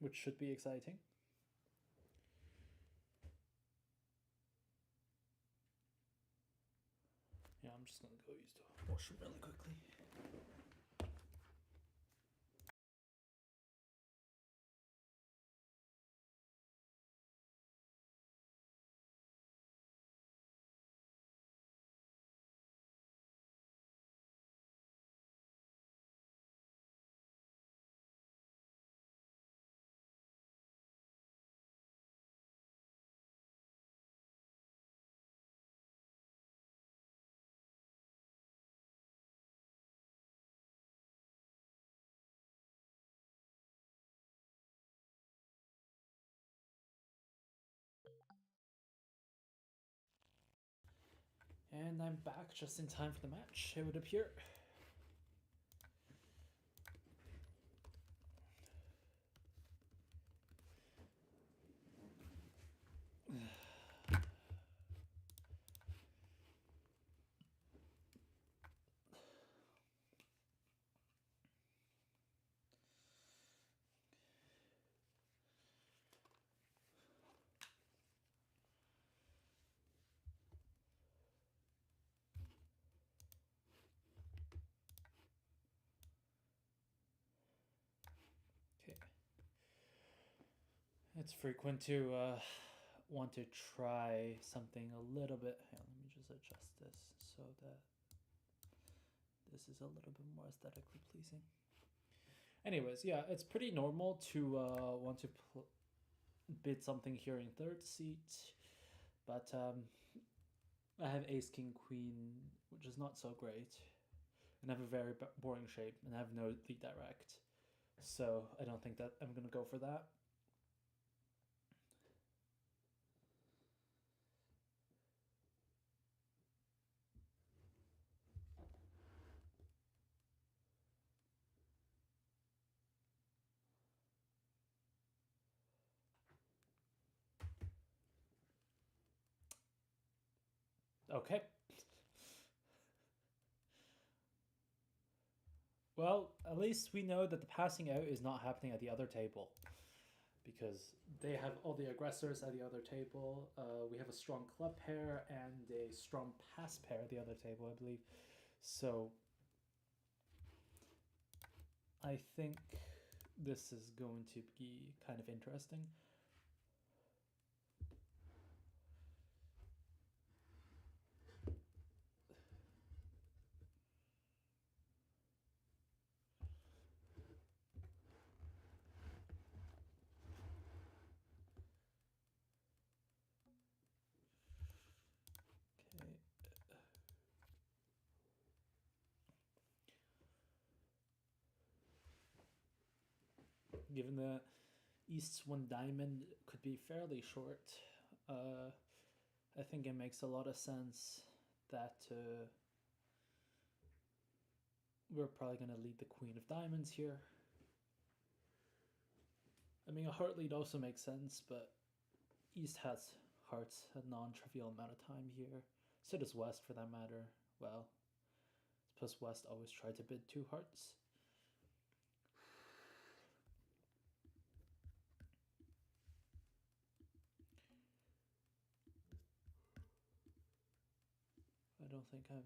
which should be exciting. Yeah, I'm just gonna go use the washroom really quickly. And I'm back just in time for the match, it would appear. Okay. It's frequent to want to try something a little bit. Hang on, let me just adjust this so that this is a little bit more aesthetically pleasing. Anyways, yeah, it's pretty normal to want to bid something here in third seat, but I have ace, king, queen, which is not so great, and I have a very boring shape, and I have no lead direct, so I don't think that I'm gonna go for that. Okay. Well, at least we know that the passing out is not happening at the other table, because they have all the aggressors at the other table. We have a strong club pair and a strong pass pair at the other table, I believe. So I think this is going to be kind of interesting. Okay. Given the East's one diamond could be fairly short, I think it makes a lot of sense that we're probably going to lead the queen of diamonds here. I mean, a heart lead also makes sense, but East has hearts a non-trivial amount of time here. So does West, for that matter. Well, plus West always tried to bid 2 hearts. I don't think I'm...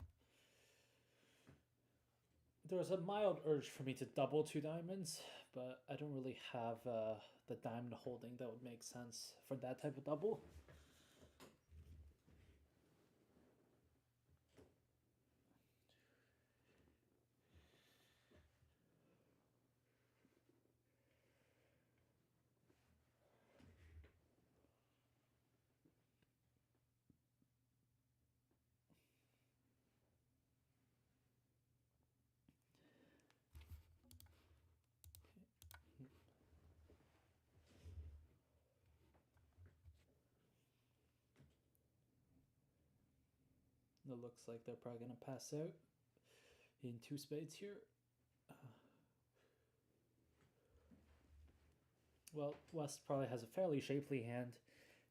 There was a mild urge for me to double 2 diamonds, but I don't really have the diamond holding that would make sense for that type of double. It looks like they're probably going to pass out in 2 spades here. Well, West probably has a fairly shapely hand,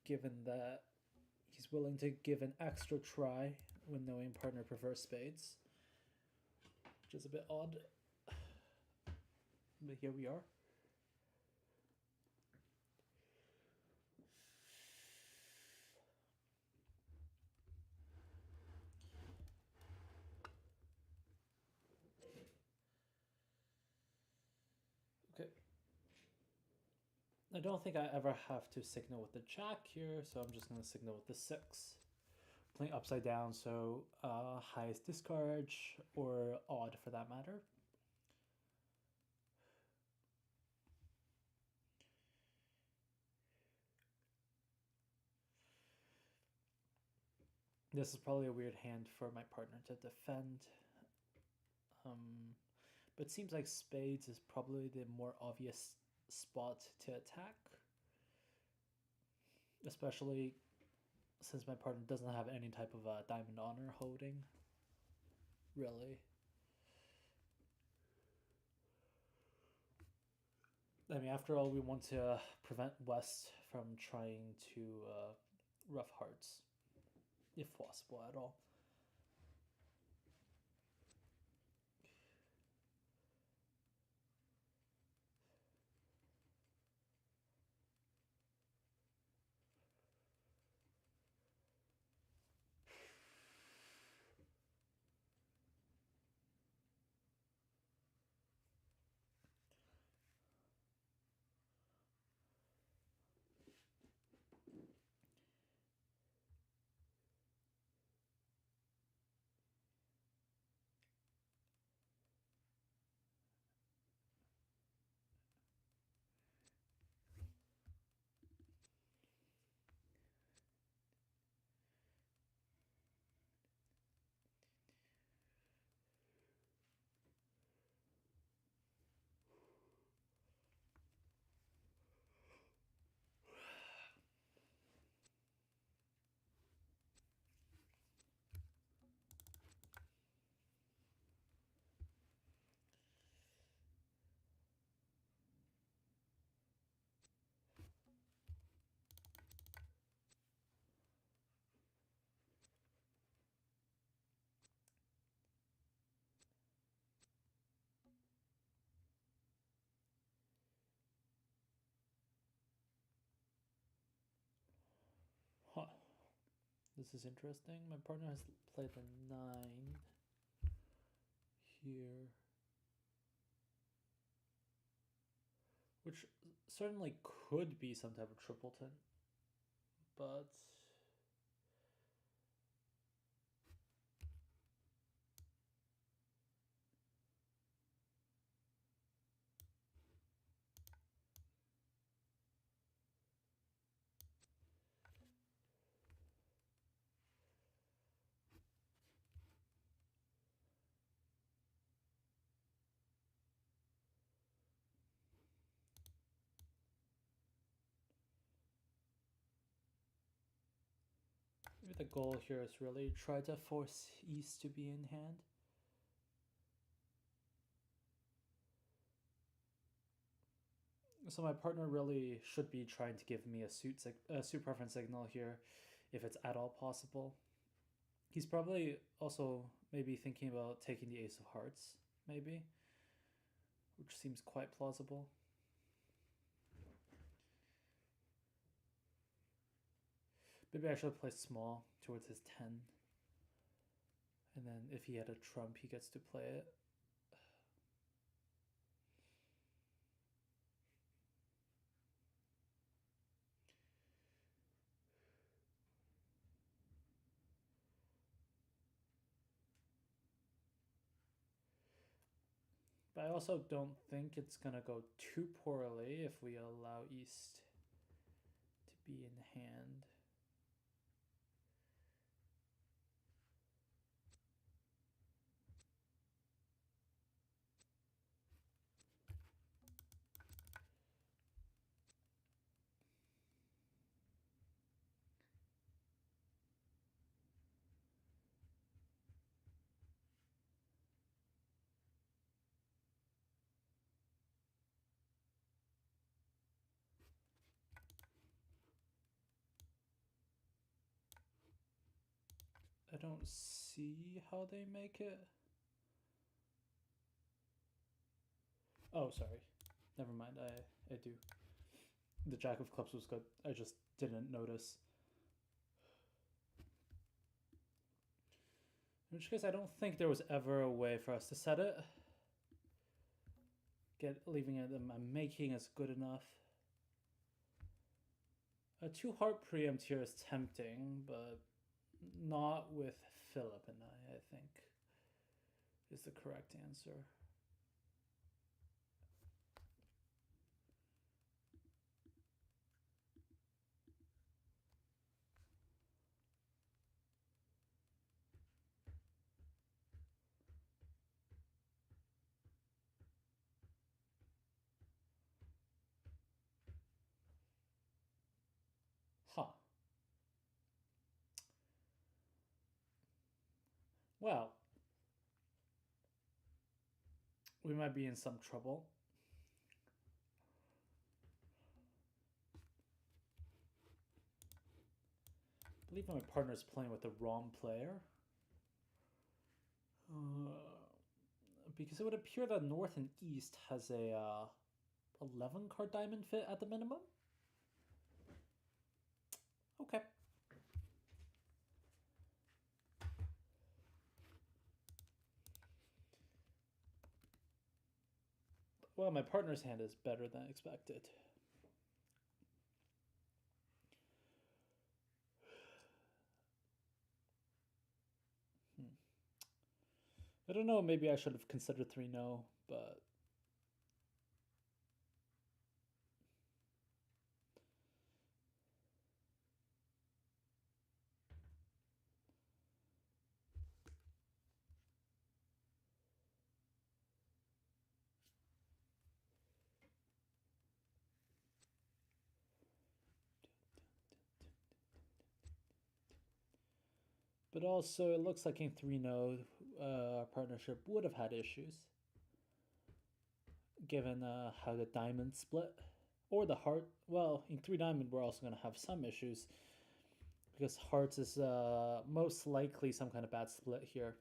given that he's willing to give an extra try when knowing partner prefers spades, which is a bit odd. But here we are. I don't think I ever have to signal with the jack here, so I'm just going to signal with the 6. Playing upside down, so highest discourage or odd for that matter. This is probably a weird hand for my partner to defend. But it seems like spades is probably the more obvious spot to attack. Especially since my partner doesn't have any type of diamond honor holding. Really. I mean, after all, we want to prevent West from trying to rough hearts, if possible at all. Huh. This is interesting. My partner has played the 9 here. Which certainly could be some type of tripleton. But maybe the goal here is really try to force East to be in hand. So my partner really should be trying to give me a suit preference signal here, if it's at all possible. He's probably also maybe thinking about taking the ace of hearts, maybe, which seems quite plausible. Maybe I should play small towards his 10. And then if he had a trump, he gets to play it. But I also don't think it's going to go too poorly if we allow East to be in hand. I don't see how they make it. Oh, sorry. Never mind. I do. The Jack of Clubs was good. I just didn't notice. In which case, I don't think there was ever a way for us to set it. Leaving it, I'm making is good enough. A 2 heart preempt here is tempting, but not with Philip and I think, is the correct answer. Huh. Well, we might be in some trouble. I believe my partner's playing with the wrong player. Because it would appear that North and East has a 11 card diamond fit at the minimum. Okay. Well, my partner's hand is better than expected. I don't know, maybe I should have considered 3-no, but also it looks like in 3-no, our partnership would have had issues, given how the diamond split, or the heart. Well, in 3-diamond, we're also going to have some issues, because hearts is most likely some kind of bad split here.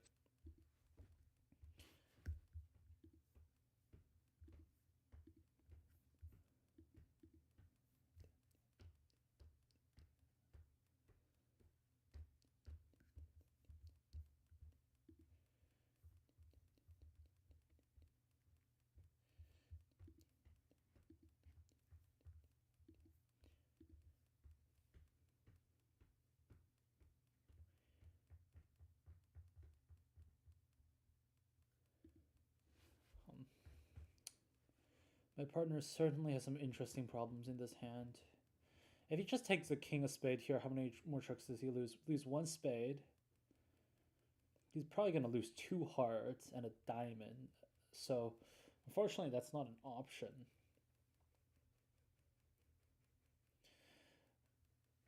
My partner certainly has some interesting problems in this hand. If he just takes the king of spade here, how many more tricks does he lose? Lose 1 spade. He's probably going to lose 2 hearts and a diamond. So, unfortunately, that's not an option.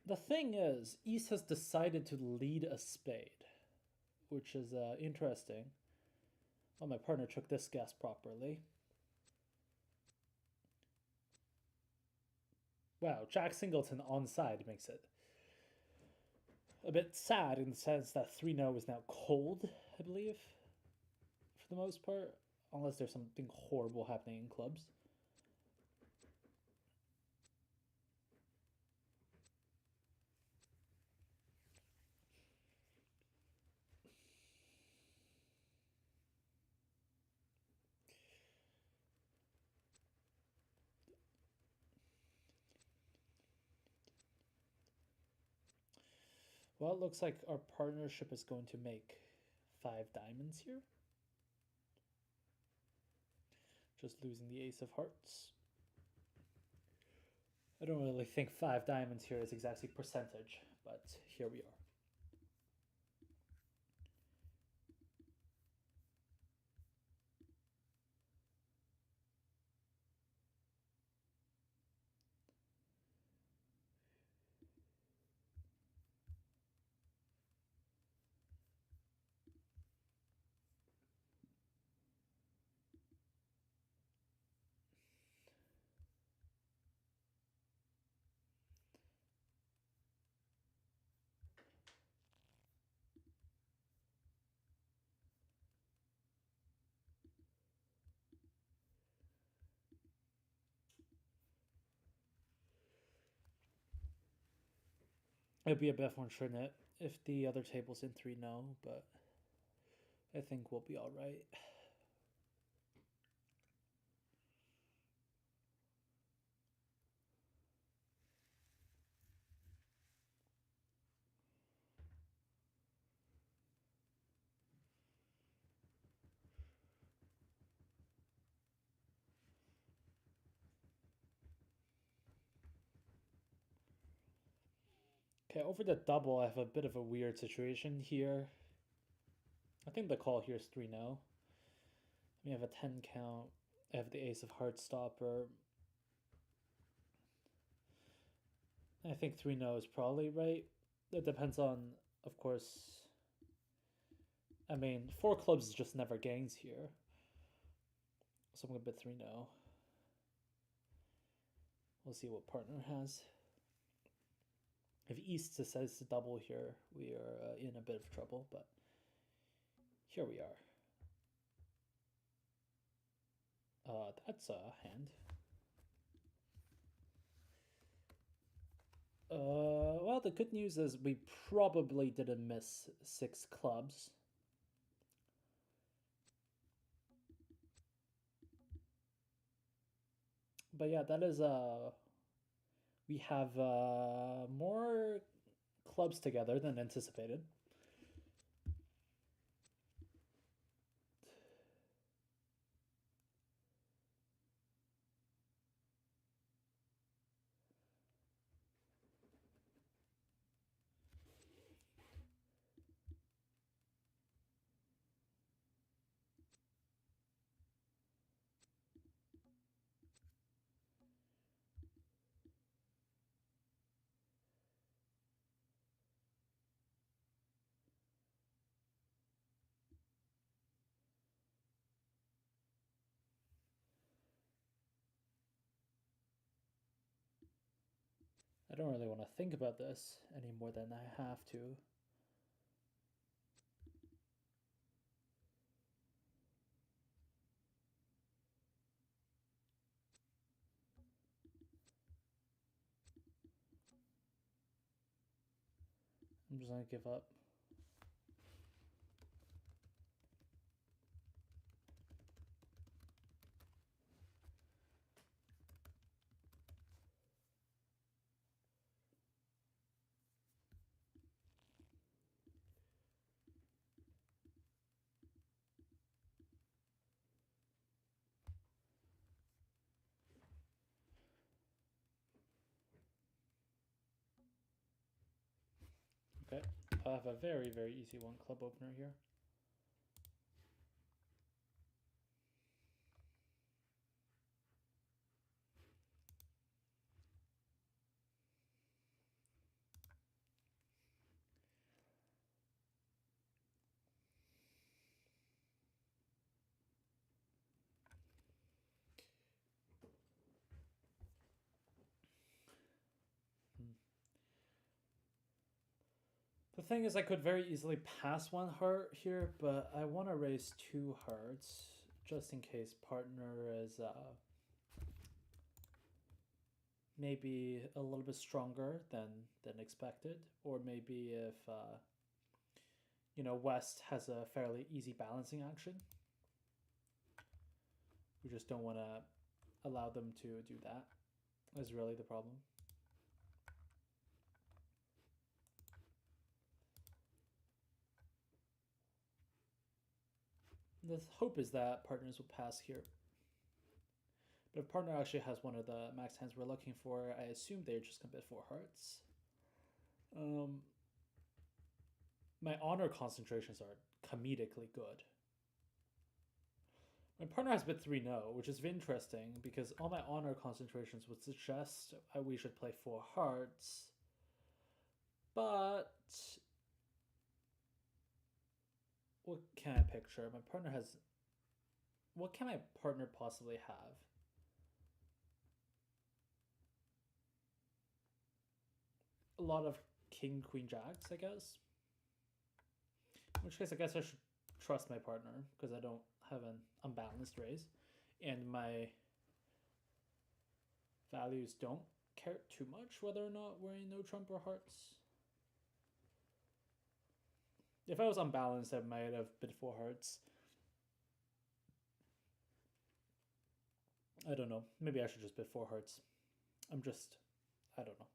The thing is, East has decided to lead a spade, which is interesting. Well, my partner took this guess properly. Wow, Jack Singleton onside makes it a bit sad in the sense that 3-no is now cold, I believe, for the most part, unless there's something horrible happening in clubs. Well, it looks like our partnership is going to make 5 diamonds here. Just losing the ace of hearts. I don't really think 5 diamonds here is exactly percentage, but here we are. It'd be a bit unfortunate if the other table's in 3-no, but I think we'll be all right. Okay, over the double, I have a bit of a weird situation here. I think the call here is 3-0. We have a 10 count. I have the ace of hearts stopper. I think 3-0 is probably right. It depends on, of course. I mean, 4 clubs just never gains here. So I'm going to bet 3-0. We'll see what partner has. If East decides to double here, we are in a bit of trouble, but here we are. That's a hand. Well, the good news is we probably didn't miss 6 clubs. But yeah, that is we have more clubs together than anticipated. I don't really want to think about this any more than I have to. I'm just going to give up. Okay, I have a very, very easy one club opener here. The thing is, I could very easily pass 1 heart here, but I want to raise 2 hearts just in case partner is maybe a little bit stronger than expected, or maybe if you know, West has a fairly easy balancing action. We just don't want to allow them to do that. Is really the problem. The hope is that partners will pass here. But if partner actually has one of the max hands we're looking for, I assume they're just going to bet 4 hearts. My honor concentrations are comedically good. My partner has bet 3-0, which is interesting because all my honor concentrations would suggest we should play 4 hearts. But what can I picture? My partner has. What can my partner possibly have? A lot of king, queen, jacks, I guess. In which case, I guess I should trust my partner because I don't have an unbalanced raise. And my values don't care too much whether or not we're in no trump or hearts. If I was unbalanced, I might have bid 4 hearts. I don't know. Maybe I should just bid 4 hearts. I don't know.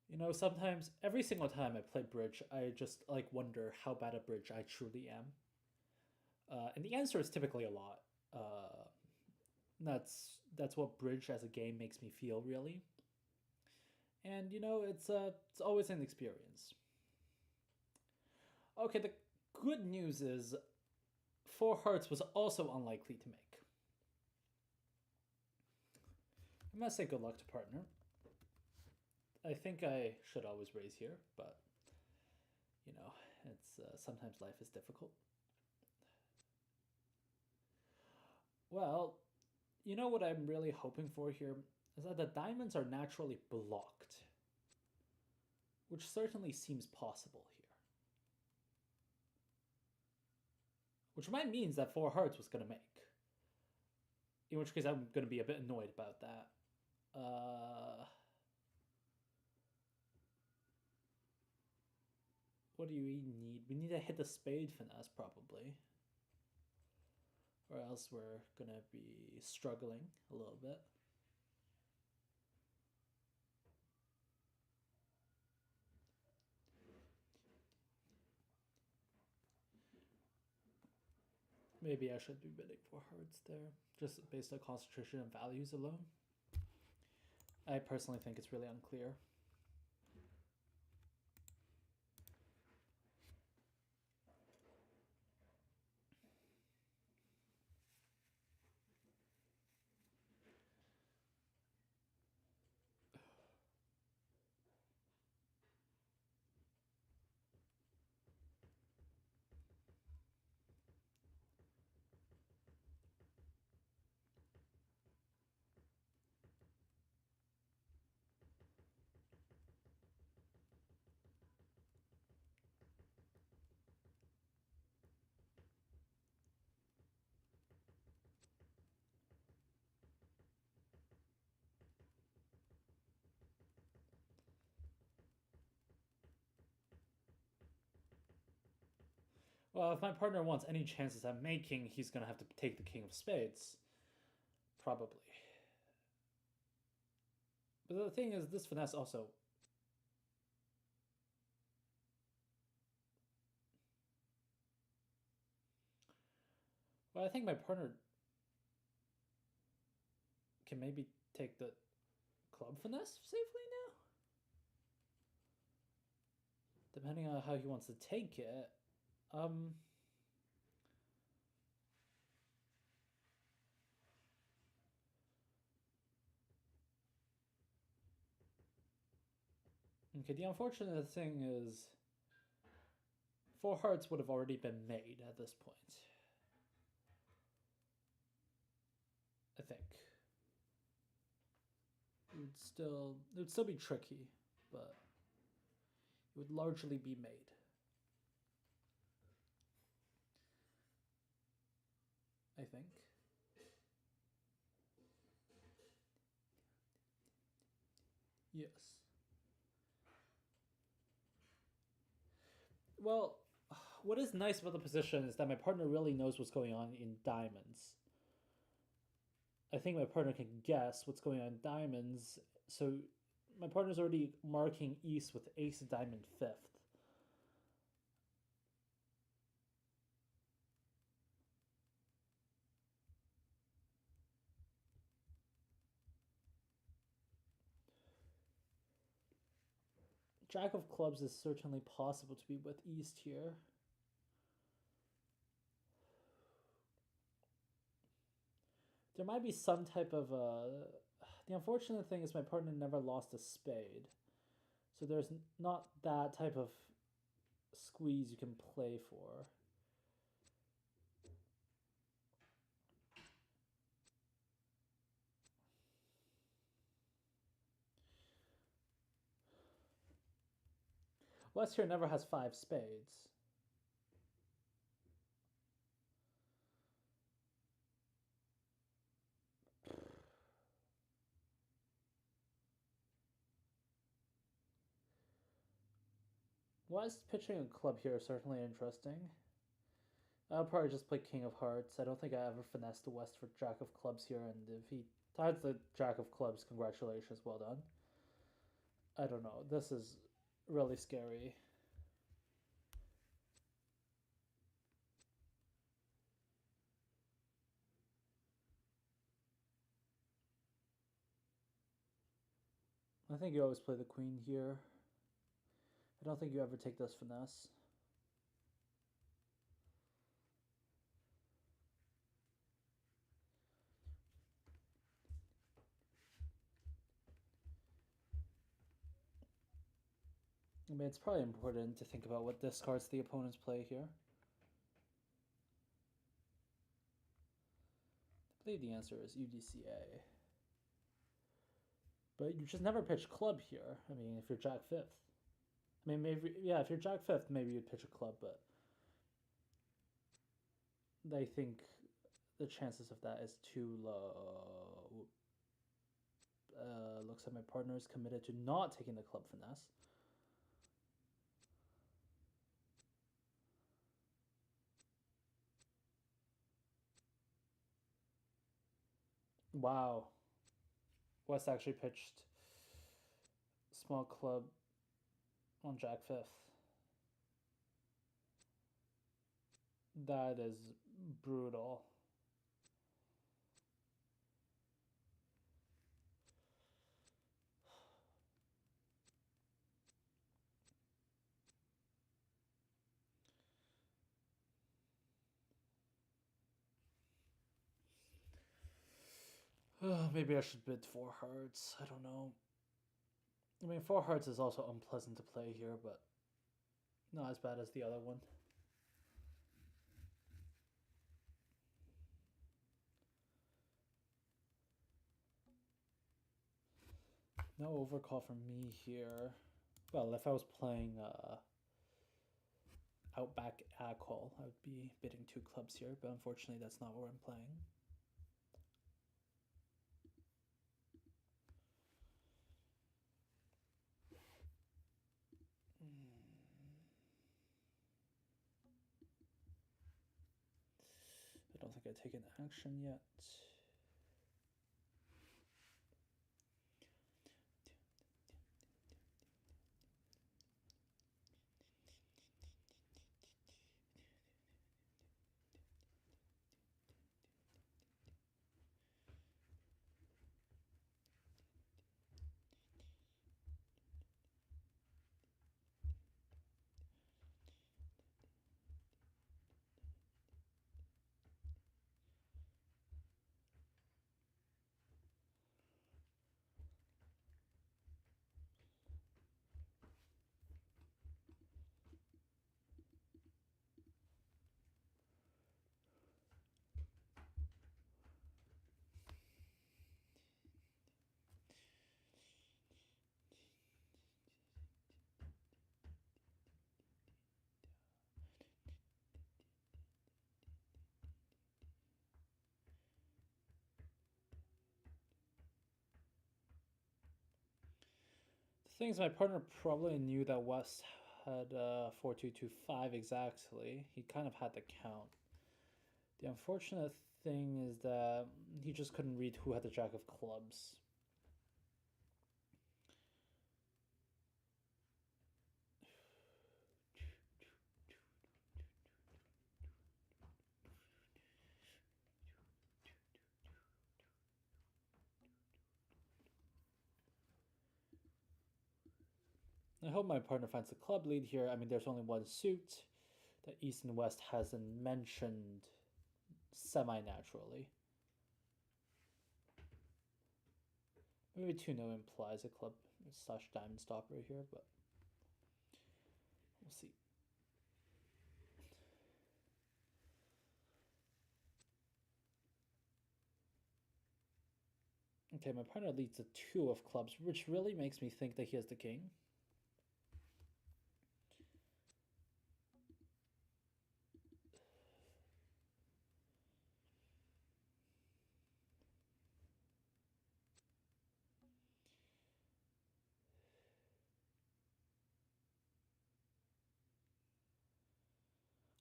You know, sometimes, every single time I play bridge, I just like wonder how bad a bridge I truly am. And the answer is typically a lot. That's what bridge as a game makes me feel, really. And you know, it's always an experience. Okay, the good news is 4 hearts was also unlikely to make. I'm gonna say good luck to partner. I think I should always raise here, but you know, it's sometimes life is difficult. Well, you know what I'm really hoping for here is that the diamonds are naturally blocked, which certainly seems possible here. Which might mean that 4 hearts was going to make. In which case I'm going to be a bit annoyed about that. What do we need? We need to hit the spade finesse, probably. Or else we're going to be struggling a little bit. Maybe I should be bidding 4 hearts there, just based on concentration and values alone. I personally think it's really unclear. Well, if my partner wants any chances at making, he's going to have to take the king of spades. Probably. But the thing is, this finesse also... Well, I think my partner can maybe take the club finesse safely now? Depending on how he wants to take it. Okay, the unfortunate thing is 4 hearts would have already been made at this point. I think. It would still be tricky, but it would largely be made. I think. Yes. Well, what is nice about the position is that my partner really knows what's going on in diamonds. I think my partner can guess what's going on in diamonds, so my partner's already marking east with ace of diamond fifth. Jack of clubs is certainly possible to be with east here. There might be some type of the unfortunate thing is my partner never lost a spade. So there's not that type of squeeze you can play for. West here never has 5 spades. West pitching a club here is certainly interesting. I'll probably just play king of hearts. I don't think I ever finessed the West for jack of clubs here, and if he ties the jack of clubs, congratulations, well done. I don't know. This is really scary. I think you always play the queen here. I don't think you ever take this finesse. I mean, it's probably important to think about what discards the opponents play here. I believe the answer is UDCA. But you just never pitch club here. I mean, if you're Jack 5th. I mean, maybe, yeah, if you're Jack 5th, maybe you'd pitch a club, but I think the chances of that is too low. Looks like my partner is committed to not taking the club finesse. Wow. West actually pitched small club on Jack 5th. That is brutal. Maybe I should bid 4 hearts. I don't know. I mean, 4 hearts is also unpleasant to play here, but not as bad as the other one. No overcall from me here. Well, if I was playing Outback call, I would be bidding 2 clubs here, but unfortunately that's not what I'm playing. I don't think I've taken action yet. The thing is, my partner probably knew that West had 4-2-2-5 exactly. He kind of had the count. The unfortunate thing is that he just couldn't read who had the Jack of clubs. I hope my partner finds the club lead here. I mean, there's only one suit that East and West hasn't mentioned semi-naturally. Maybe 2-0 implies a club / diamond stopper here, but we'll see. Okay, my partner leads a 2 of clubs, which really makes me think that he has the king.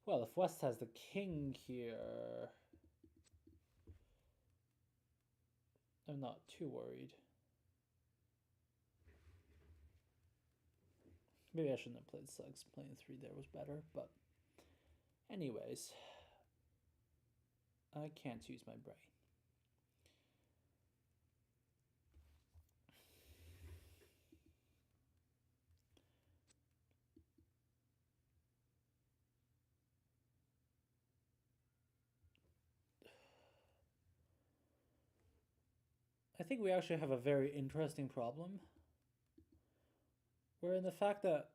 Well, if West has the king here, I'm not too worried. Maybe I shouldn't have played slugs. Playing 3 there was better, but anyways, I can't use my brain. think we actually have a very interesting problem. Where in the fact that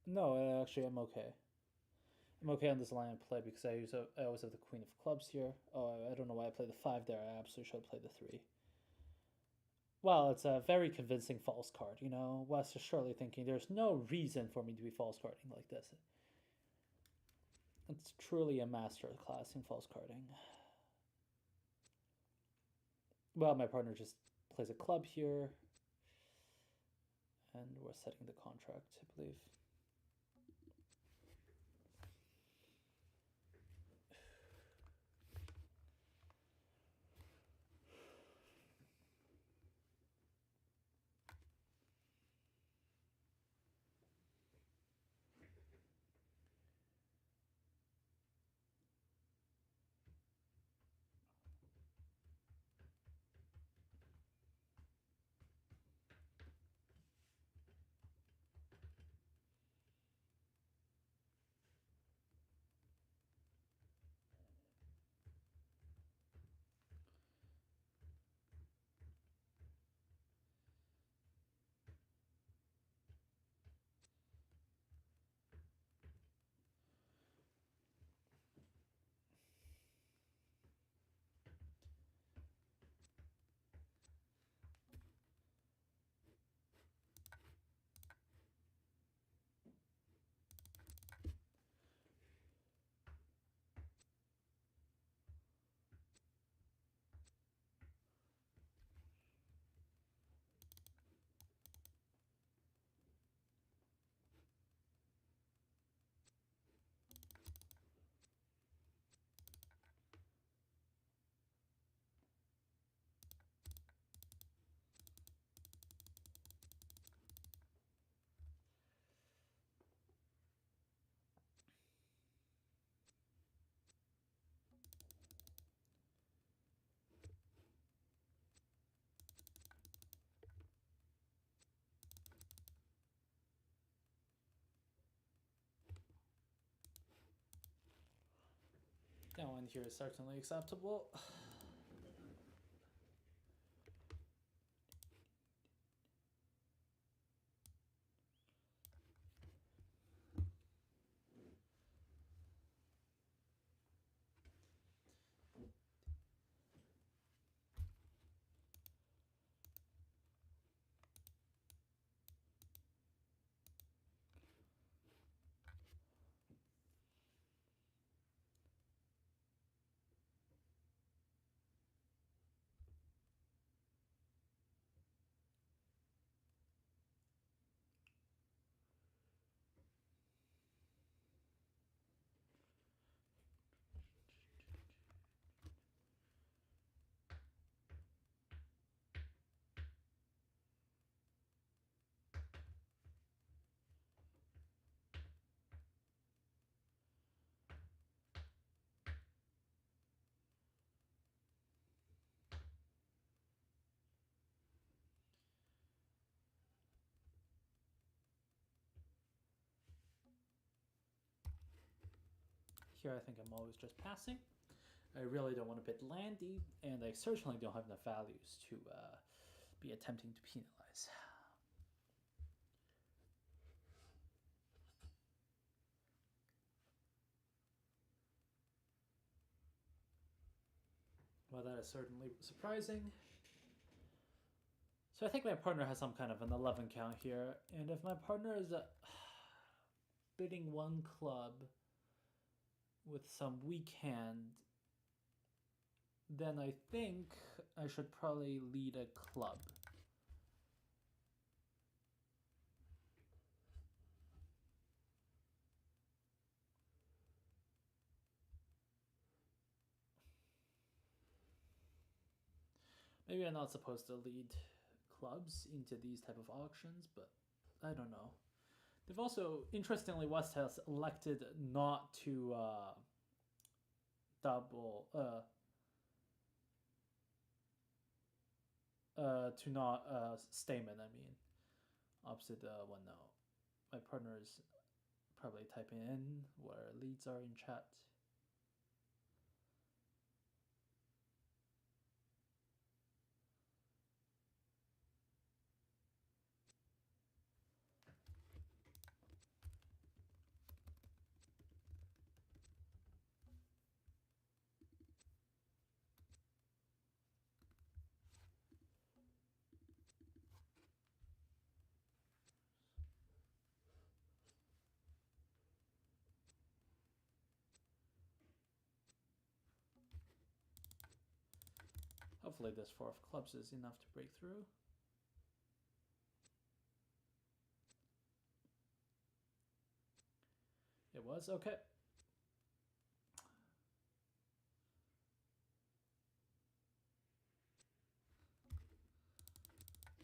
no, actually I'm okay. I'm okay on this line of play because I always have the queen of clubs here. Oh, I don't know why I played the 5 there. I absolutely should have played the 3. Well, it's a very convincing false card, you know. Wes is surely thinking there's no reason for me to be false carding like this. It's truly a master class in false carding. Well, my partner just plays a club here. And we're setting the contract, I believe. That one here is certainly acceptable. Here I think I'm always just passing. I really don't want to bid landy, and I certainly don't have enough values to be attempting to penalize. Well, that is certainly surprising. So I think my partner has some kind of an 11 count here, and if my partner is bidding 1 club with some weak hand, then I think I should probably lead a club. Maybe I'm not supposed to lead clubs into these type of auctions, but I don't know. They've also, interestingly, West has elected not to to not stamen, I mean, opposite one now. My partner is probably typing in where leads are in chat. Hopefully this 4 of clubs is enough to break through. It was? Okay.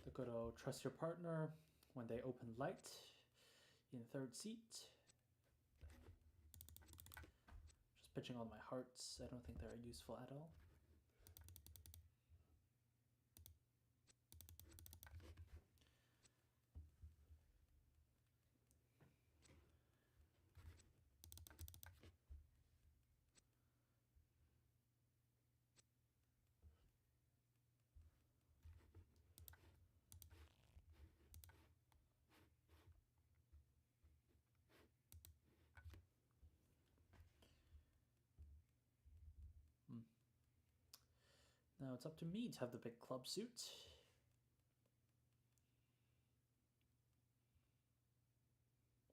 The good old trust your partner when they open light in 3rd seat. Just pitching all my hearts. I don't think they're useful at all. Now it's up to me to have the big club suit.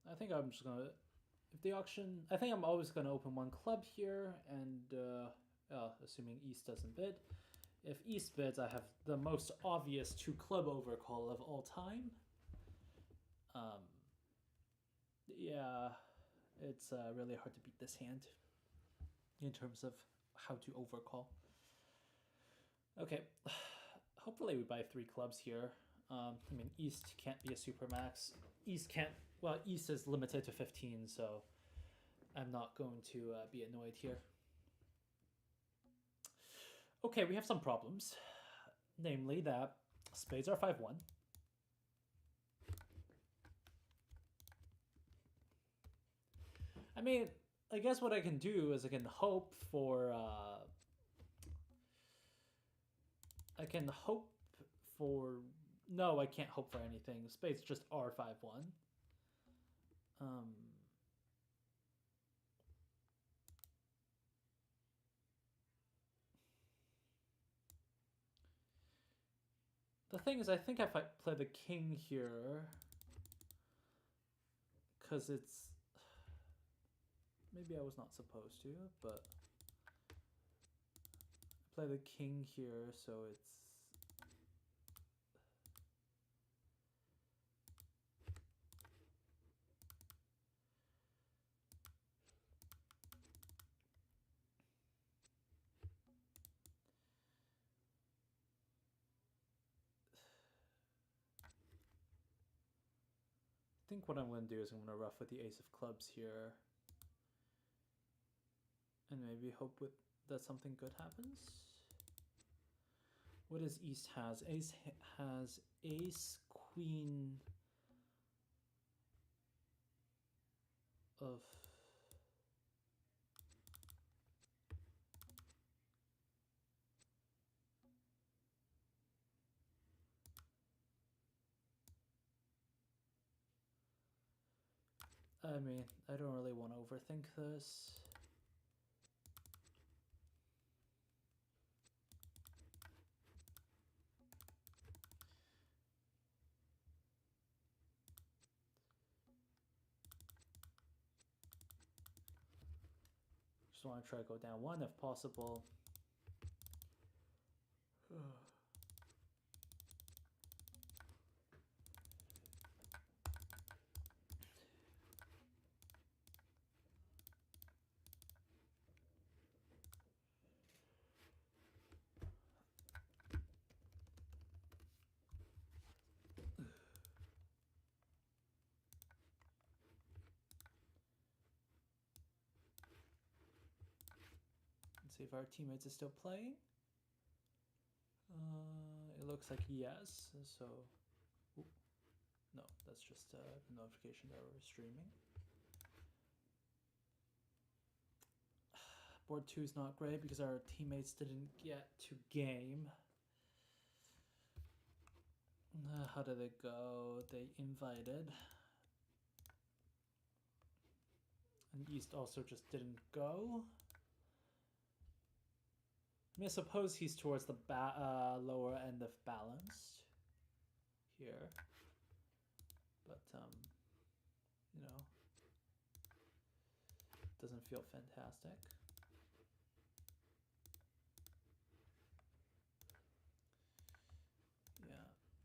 I think I'm just gonna, if the auction, I think I'm always gonna open 1 club here, and assuming East doesn't bid. If East bids, I have the most obvious 2 club overcall of all time. Yeah, it's really hard to beat this hand in terms of how to overcall. Okay, hopefully we buy 3 clubs here. I mean, East can't be a supermax. East can't, well, East is limited to 15, so I'm not going to be annoyed here. Okay, we have some problems. Namely that spades are 5-1. I mean, I guess what I can do is I can hope for... No, I can't hope for anything. Spades just are 5-1. The thing is, I think if I play the king here, because it's... Maybe I was not supposed to, but... Play the king here, so it's... I think what I'm going to do is I'm going to ruff with the ace of clubs here. And maybe hope that something good happens. What does East has? Ace has ace, queen of... I mean, I don't really want to overthink this. Just want to try to go down 1 if possible. See if our teammates are still playing. It looks like yes. So, ooh, no, that's just a notification that we're streaming. Board 2 is not great because our teammates didn't get to game. How did it go? They invited. And East also just didn't go. I mean, I suppose he's towards the lower end of balanced here. But, you know, doesn't feel fantastic.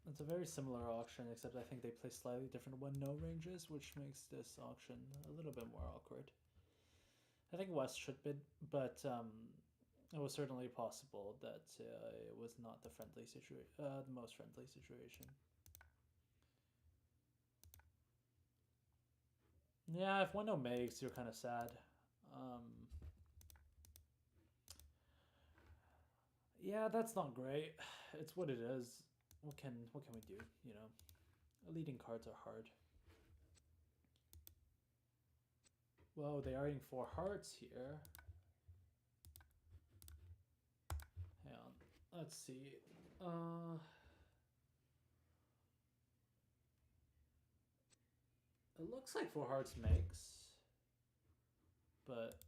It's a very similar auction, except I think they play slightly different 1-no ranges, which makes this auction a little bit more awkward. I think West should bid, but it was certainly possible that it was not the most friendly situation. Yeah, if 1-no makes, you're kind of sad. Yeah, that's not great. It's what it is. What can we do? You know, leading cards are hard. Whoa, they are eating 4 hearts here. Hang on, let's see. It looks like 4 hearts makes, but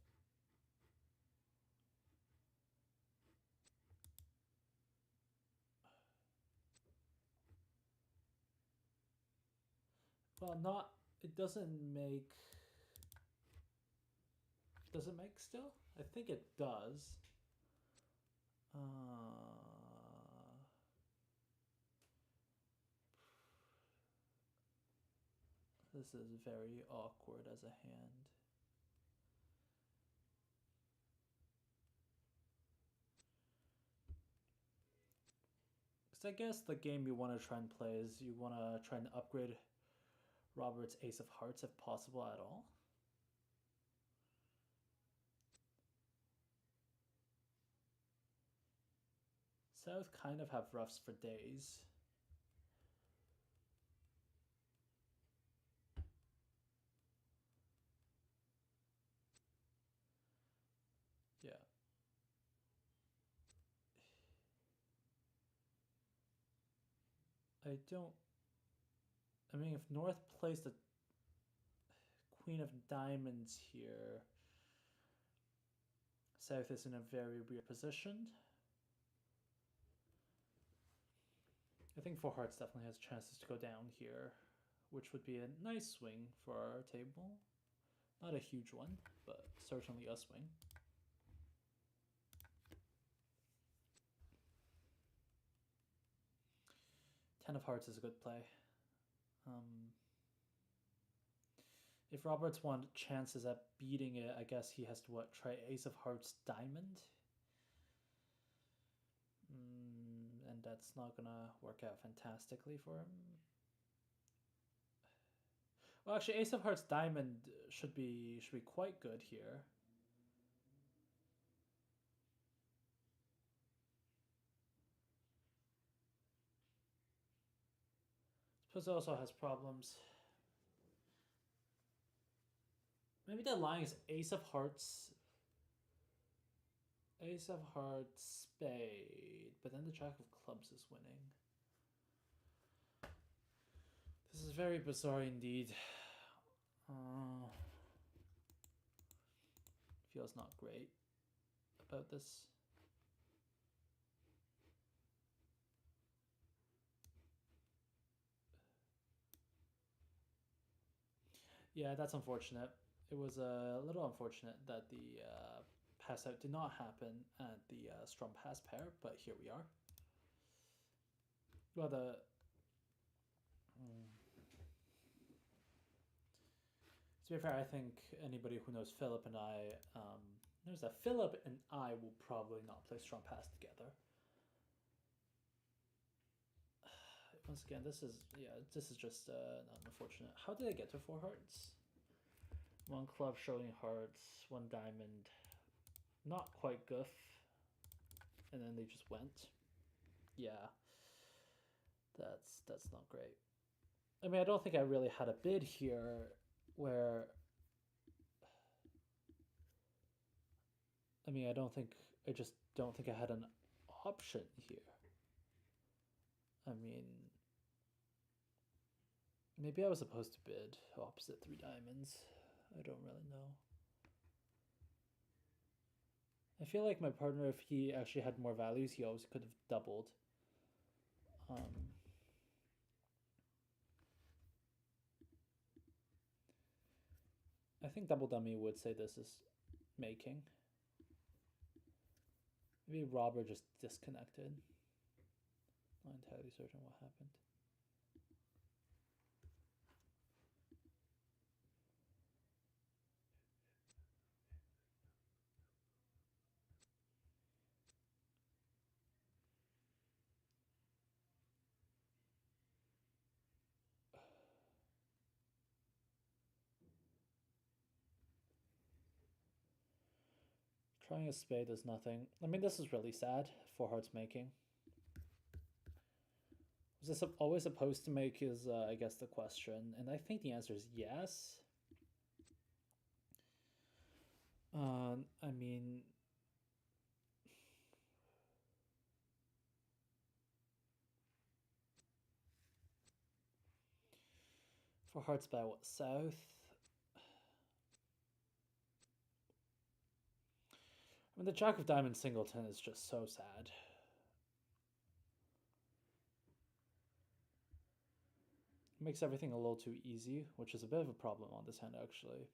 well, not. It doesn't make. Does it make still? I think it does. This is very awkward as a hand. Because I guess the game you want to try and play is you want to try and upgrade Robert's Ace of Hearts if possible at all. South kind of have roughs for days. Yeah. I mean, if North plays the Queen of Diamonds here, South is in a very weird position. I think 4 hearts definitely has chances to go down here, which would be a nice swing for our table. Not a huge one, but certainly a swing. 10 of hearts is a good play. If Roberts wants chances at beating it, I guess he has to try Ace of Hearts Diamond. And that's not gonna work out fantastically for him. Well, actually, Ace of Hearts Diamond should be quite good here. Suppose it also has problems. Maybe the line is Ace of Hearts, Spade, but then the Jack of Clubs is winning. This is very bizarre indeed. Feels not great about this. Yeah, that's unfortunate. It was a little unfortunate that the pass out did not happen at the strong pass pair, but here we are. Well, to be fair, I think anybody who knows Philip and I knows that Philip and I will probably not play strong pass together. Once again, this is just not unfortunate. How did I get to 4 hearts? 1 club showing hearts, 1 diamond, not quite goof, and then they just went. Yeah, that's not great. I mean, I don't think I really had a bid here where. I mean, I just don't think I had an option here. I mean, maybe I was supposed to bid opposite 3 diamonds. I don't really know. I feel like my partner, if he actually had more values, he always could have doubled. I think Double Dummy would say this is making. Maybe Robert just disconnected. Not entirely certain what happened. Trying a spade does nothing. I mean, this is really sad. 4 hearts making. Was this always supposed to make is, I guess, the question. And I think the answer is yes. I mean... For hearts by what, south? I mean, the Jack of Diamonds singleton is just so sad. Makes everything a little too easy, which is a bit of a problem on this hand, actually.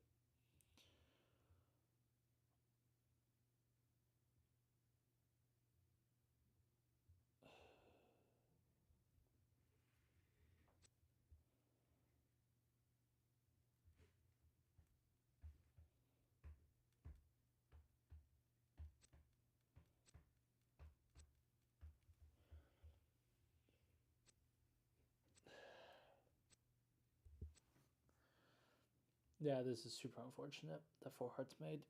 Yeah, this is super unfortunate. The 4 hearts made.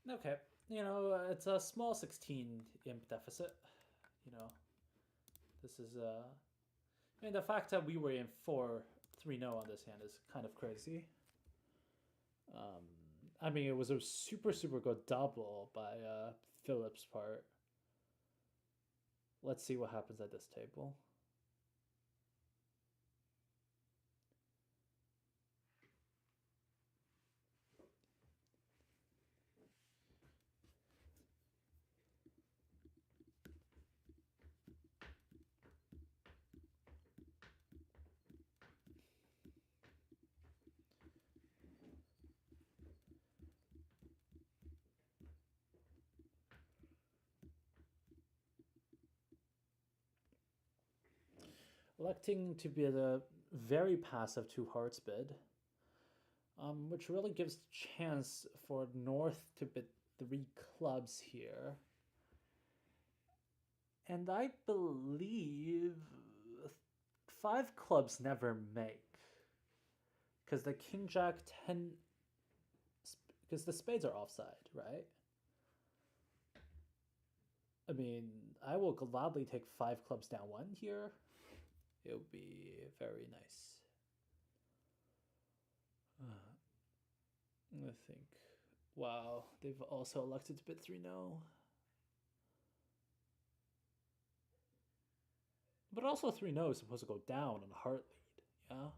Okay, you know, it's a small 16 imp deficit. You know, this is I mean, the fact that we were in 4-3-0 on this hand is kind of crazy. I mean, it was a super good double by Philip's part. Let's see what happens at this table. Electing to be the very passive 2 hearts bid, which really gives chance for North to bid 3 clubs here. And I believe 5 clubs never make. Because the King Jack 10... Because the spades are offside, right? I mean, I will gladly take 5 clubs down 1 here. It would be very nice. I think. Wow, they've also elected to bid 3-0. But also 3-0 is supposed to go down on a heart lead, yeah?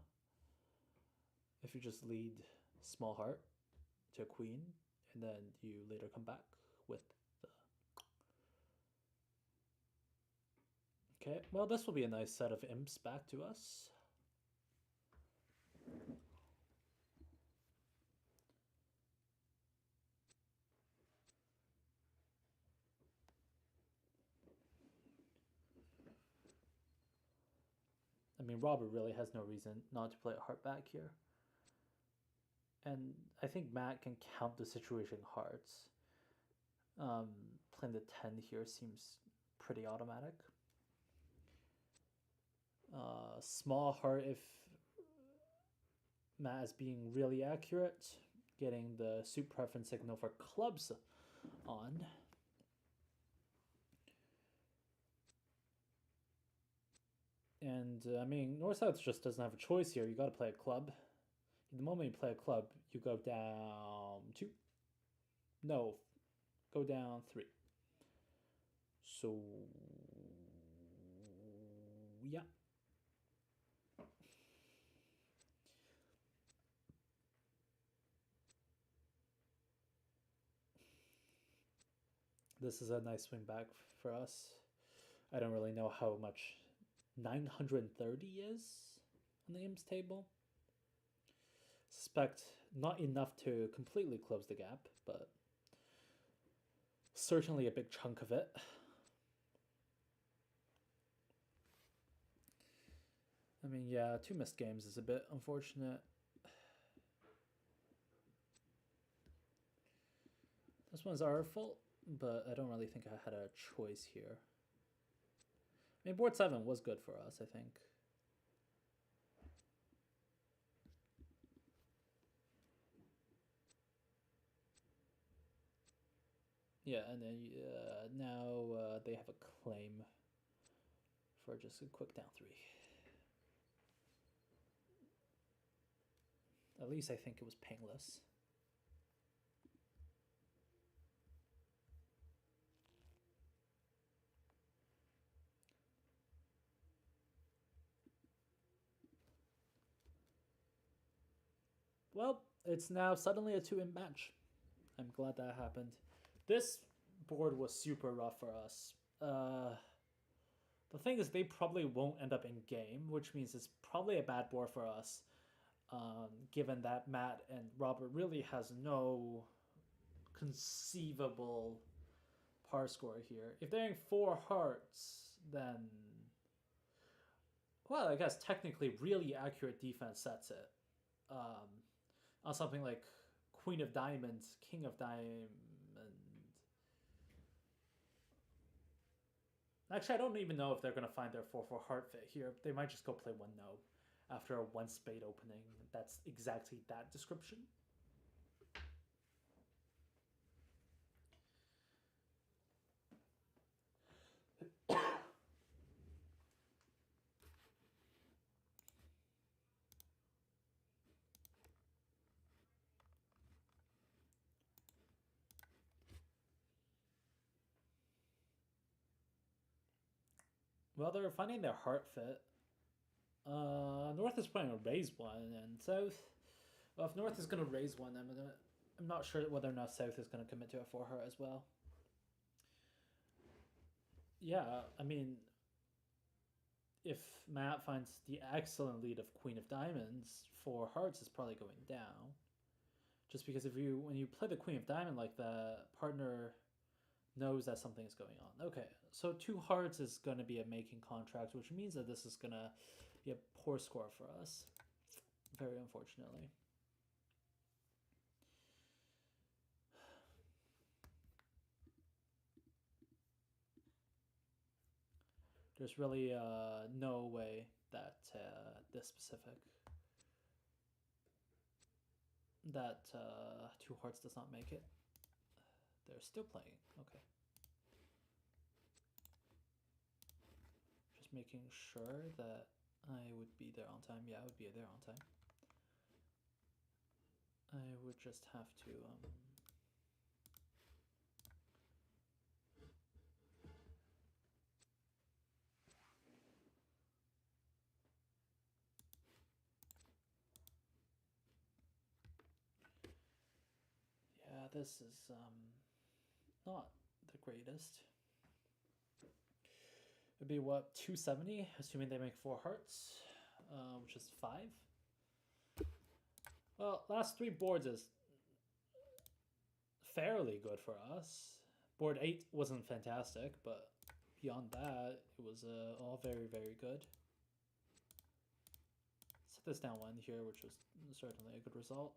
If you just lead small heart to a queen, and then you later come back with the... Okay, well, this will be a nice set of imps back to us. I mean, Robert really has no reason not to play a heart back here. And I think Matt can count the situation hearts. Playing the 10 here seems pretty automatic. Small heart if Matt is being really accurate, getting the suit preference signal for clubs on. And I mean, North-South just doesn't have a choice here. You got to play a club. The moment you play a club, you go down 2. No, go down 3. So, yeah. This is a nice swing back for us. I don't really know how much 930 is on the imps table. Suspect not enough to completely close the gap, but certainly a big chunk of it. I mean, yeah, 2 missed games is a bit unfortunate. This one's our fault, but I don't really think I had a choice here. I mean, board 7 was good for us, I think. Yeah, and then now they have a claim for just a quick down 3. At least I think it was painless. Well, it's now suddenly a 2-in match. I'm glad that happened. This board was super rough for us. The thing is, they probably won't end up in game, which means it's probably a bad board for us, given that Matt and Robert really has no conceivable par score here. If they're in 4 hearts, then, well, I guess technically really accurate defense sets it. On something like Queen of Diamonds, King of Diamond. Actually, I don't even know if they're going to find their 4-4 heart fit here. They might just go play 1 no after a 1 spade opening. That's exactly that description. Well, they're finding their heart fit. North is playing a raise 1, and South. Well, if North is going to raise 1, I'm not sure whether or not South is going to commit to a 4 heart as well. Yeah, I mean, if Matt finds the excellent lead of Queen of Diamonds, 4 hearts is probably going down. Just because when you play the Queen of Diamond like that, partner knows that something is going on. Okay, so 2 hearts is going to be a making contract, which means that this is going to be a poor score for us. Very unfortunately. There's really no way that this specific, that 2 hearts does not make it. They're still playing. Okay. Just making sure that I would be there on time. Yeah, I would be there on time. I would just have to yeah, this is not the greatest. It'd be what, 270, assuming they make 4 hearts, which is 5. Well, last 3 boards is fairly good for us. Board 8 wasn't fantastic, but beyond that, it was all very, very good. Set this down 1 here, which was certainly a good result.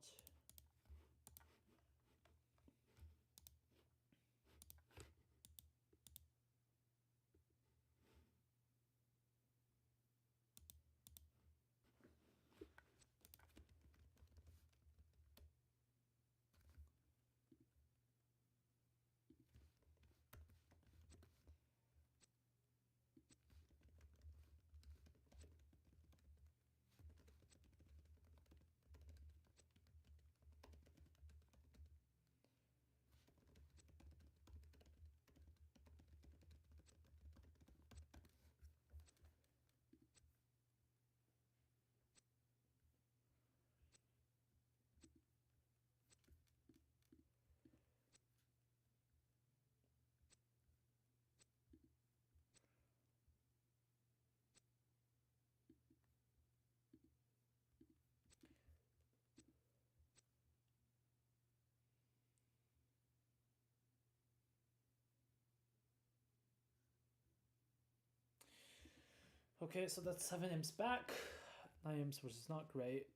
Okay, so that's 7 imps back. IMs, which is not great.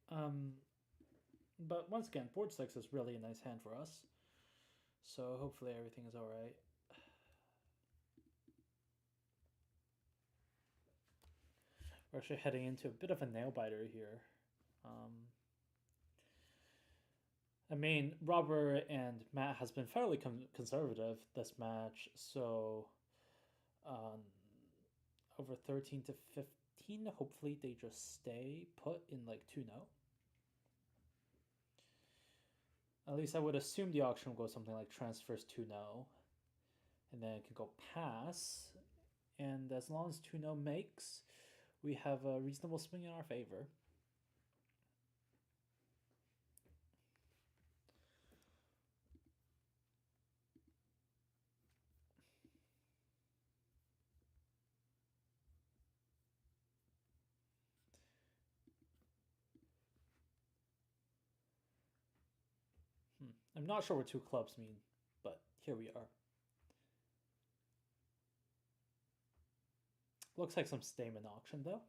But once again, board 6 is really a nice hand for us. So hopefully everything is alright. We're actually heading into a bit of a nail biter here. I mean, Robert and Matt has been fairly conservative this match, so over 13 to 15, hopefully they just stay put in like 2-0. At least I would assume the auction will go something like transfers 2-0, and then it can go pass, and as long as 2-0 makes, we have a reasonable swing in our favor. I'm not sure what 2 clubs mean, but here we are. Looks like some Stamen auction though.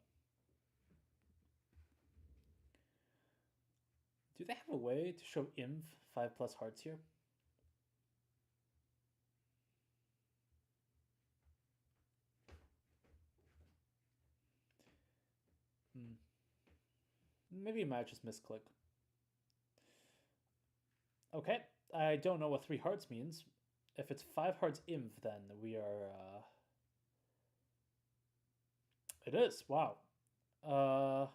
Do they have a way to show inv 5+ hearts here? Maybe I might just misclick. Okay, I don't know what 3 hearts means. If it's 5 hearts inv, then we are... It is, wow. Well,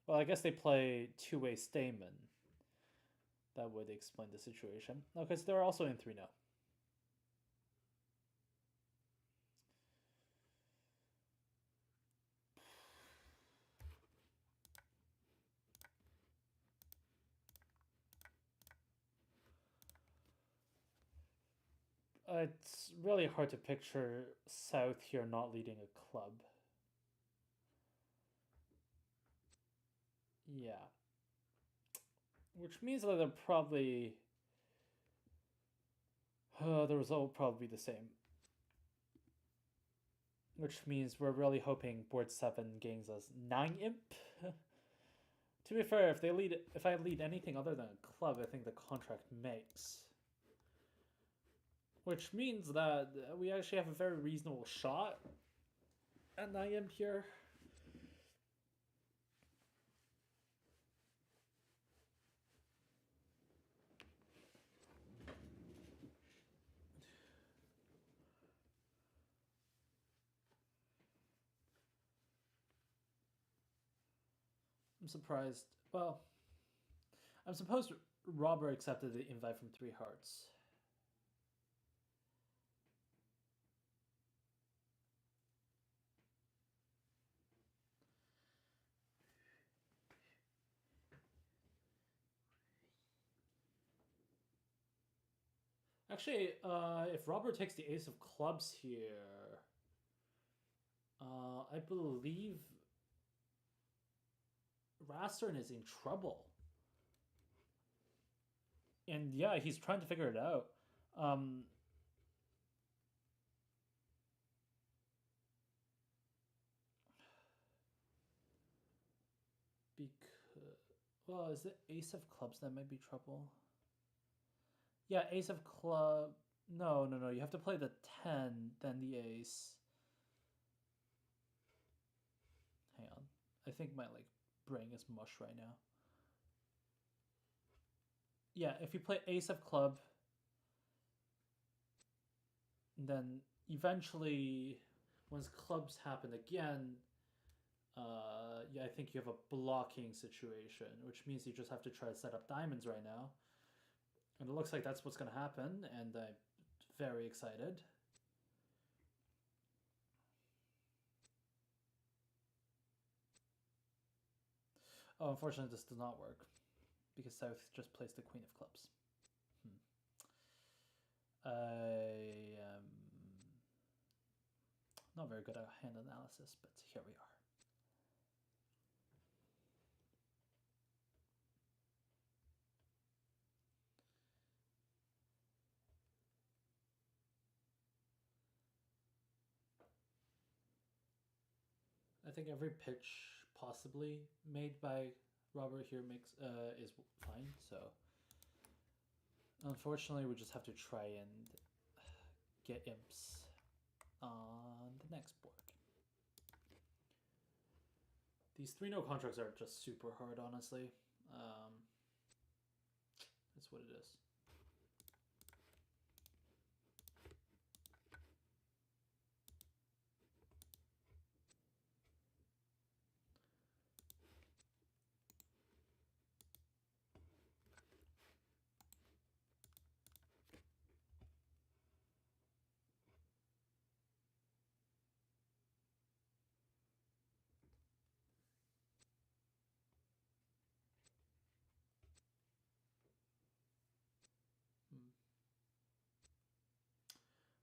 I guess they play 2-way Stamen. That would explain the situation. Okay, so they're also in 3 now. It's really hard to picture South here not leading a club. Yeah. Which means that they're probably... the result will probably be the same. Which means we're really hoping board 7 gains us 9 imp. To be fair, if I lead anything other than a club, I think the contract makes. Which means that we actually have a very reasonable shot at 9 imp here. I'm surprised. Well, I'm supposed Robert accepted the invite from 3 hearts. Actually, if Robert takes the ace of clubs here, I believe Rasern is in trouble. And yeah, he's trying to figure it out. Well, is it ace of clubs that might be trouble? Yeah, ace of club. No. You have to play the 10, then the ace. Hang on. I think my brain is mush right now. Yeah, if you play ace of club, then eventually, once clubs happen again, yeah, I think you have a blocking situation, which means you just have to try to set up diamonds right now. And it looks like that's what's going to happen, and I'm very excited. Oh, unfortunately, this does not work, because South just plays the queen of clubs. I am not very good at hand analysis, but here we are. I think every pitch possibly made by Robert here is fine. So unfortunately, we just have to try and get imps on the next board. These 3-no contracts are just super hard, honestly. That's what it is.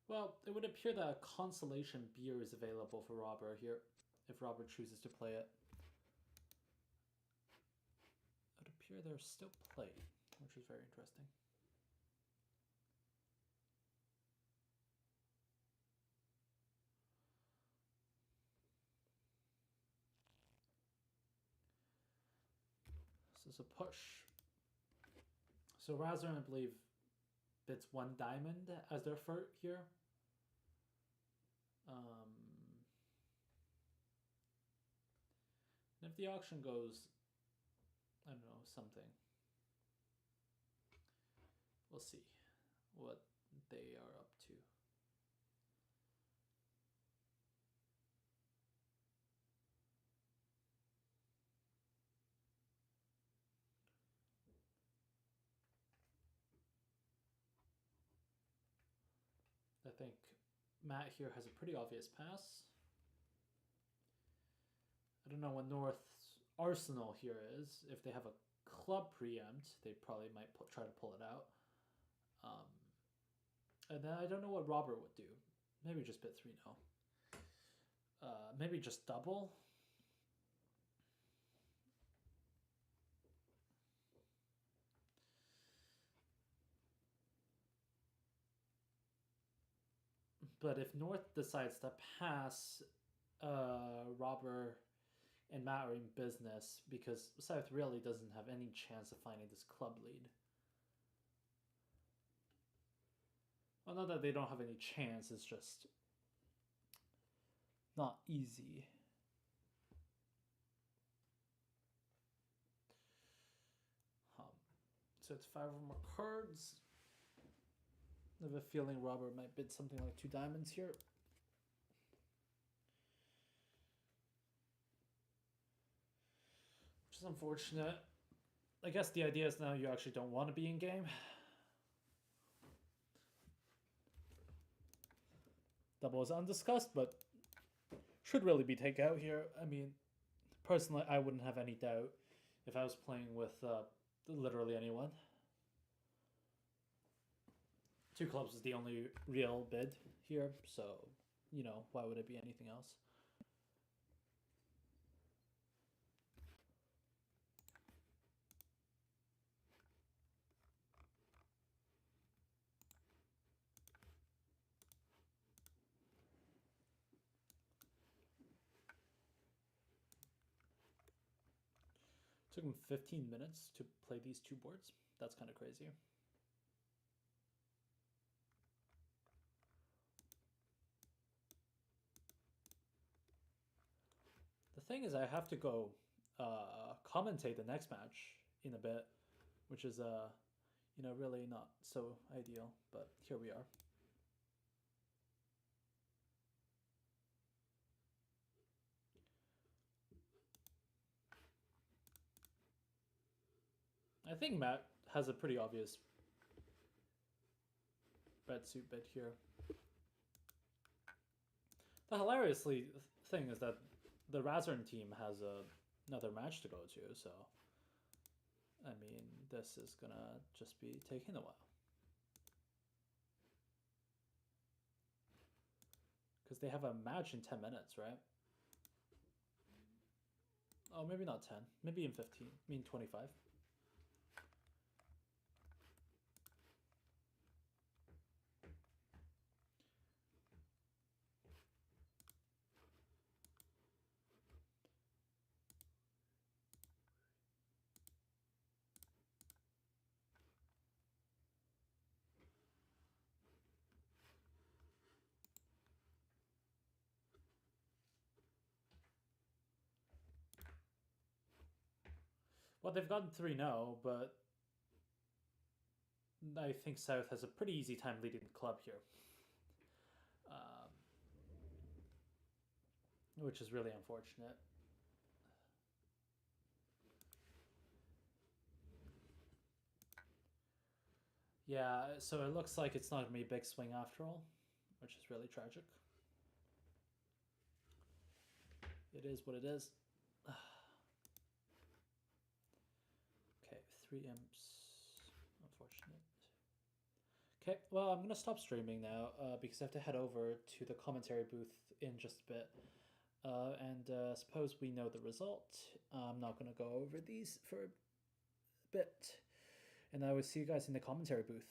Well, it would appear that a consolation beer is available for Robert here, if Robert chooses to play it. It would appear there's still play, which is very interesting. This is a push. So Razern, I believe, bids 1 diamond as their furt here. And if the auction goes, I don't know, something, we'll see what they are up to. I think Matt here has a pretty obvious pass. I don't know what North's arsenal here is. If they have a club preempt, they probably might try to pull it out. And then I don't know what Robert would do. Maybe just bid 3-no. Maybe just double. But if North decides to pass, Robert and Matt are in business because South really doesn't have any chance of finding this club lead. Well, not that they don't have any chance, it's just not easy. So it's 5 or more cards. I have a feeling Robert might bid something like 2 diamonds here. Which is unfortunate. I guess the idea is now you actually don't want to be in game. Double is undiscussed, but should really be takeout here. I mean, personally, I wouldn't have any doubt if I was playing with literally anyone. 2 clubs is the only real bid here, so, you know, why would it be anything else? Took him 15 minutes to play these 2 boards. That's kind of crazy. The thing is, I have to go commentate the next match in a bit, which is, you know, really not so ideal, but here we are. I think Matt has a pretty obvious red suit bid here. The hilariously thing is that the Razern team has another match to go to, so I mean, this is gonna just be taking a while. Because they have a match in 10 minutes, right? Oh, maybe not 10. Maybe in 15. I mean 25. Well, they've gotten 3-0, but I think South has a pretty easy time leading the club here. Which is really unfortunate. Yeah, so it looks like it's not going to be a big swing after all, which is really tragic. It is what it is. Okay, 3 imps. Unfortunate. Okay, well, I'm going to stop streaming now because I have to head over to the commentary booth in just a bit. And suppose we know the result. I'm not going to go over these for a bit. And I will see you guys in the commentary booth.